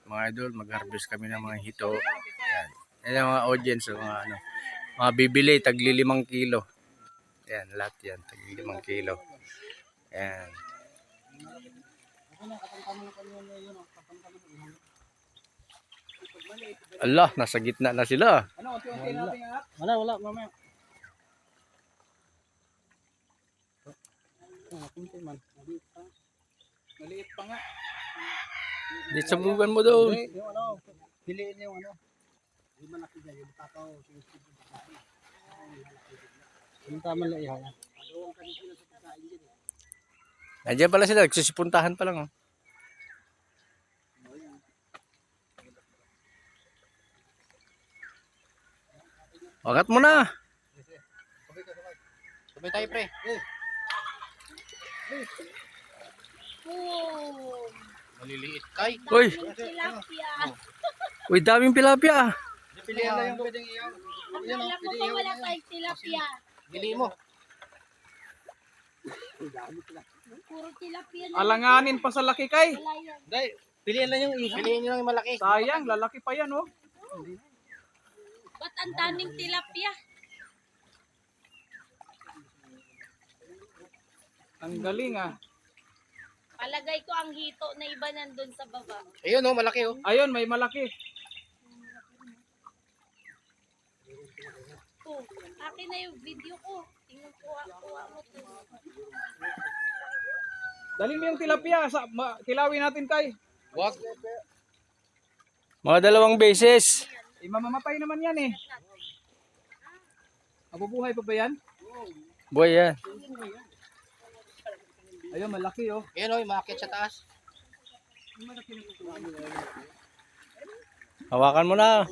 mga idol, mag-harvest kami ng mga hito. Yan. Yan ang mga audience, mga ano, mga bibili, tagli 5 kilo. Yan, lahat yan, tagli 5 kilo. Yan. Allah, nasa gitna na sila. Wala, mamaya. Maliit pa nga. Di sabugan mo doon. Yung ano, piliin yung ano. Yung malaki dyan, yung tataw. Yung tama lang ihaw. Nandiyan pala sila, nagsisipuntahan pa lang. Oh. Wakat mo na. Sabay tayo, pre. Maliliit kay. Uy, Tilapia. uy, daming pilapia. Piliin lang yung pwedeng ihaw. Akala ko pa wala tayong tilapia. Pili mo. Puro tilapia na. Alanganin pa sa laki kay. Wala yan. Dahil, piliin lang yung ihaw. Piliin nyo lang yung malaki. Sayang, lalaki pa yan oh. Ba't ang daming tilapia? Ang galing ah. Palagay ko ang hito na iba nandun sa baba. Ayun oh, malaki oh. Ayun, may malaki. Oh, akin na yung video ko. Tingnan ko, kuha mo to. Dali mo yung tilapia. Kilawin natin kay. Wag. Mga 2 beses. Eh, mamamatay naman yan eh. Mabubuhay pa ba yan? Boy, yan. Ayun, malaki oh. Ayun oh, umakyat sa taas. Hawakan mo na.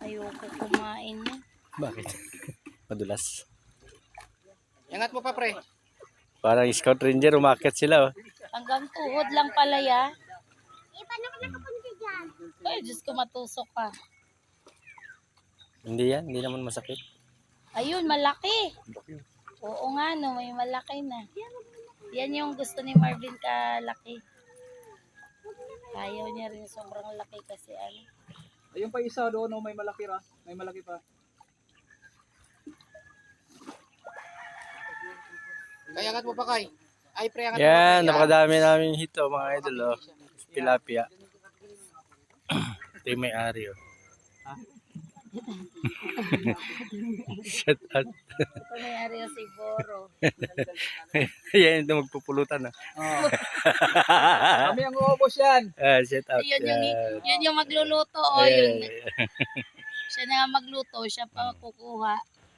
Ayoko kumain yan. Bakit? Madulas. Angat mo pa, pre. Parang Scout Ranger, umakyat sila. Oh. Hanggang tuhod lang pala ya. Paano ka nakapunta dyan? Ay, Diyos ko, matusok ka. Hindi yan, hindi naman masakit. Ayun, malaki. Oo nga, no, may malaki na. Yan yung gusto ni Marvin kalaki. Ayaw niya rin sobrang laki kasi ano. Ayun pa isa doon oh, may malaki ra. May malaki pa. Kaya angat mo pa, kay. Ay, pre, angat mo pa. Yan, Pre. napakadami namin hito mga idol. Oh. Tilapia. Ito yung may-ari. Oh. Shut up. Ito may-ari yung si Boro. Yan ito magpupulutan. Oh. Kami ang uubos yan. Shut up. Yun yung magluluto. O, yun. Siya na nga magluto. Siya pa kukuha.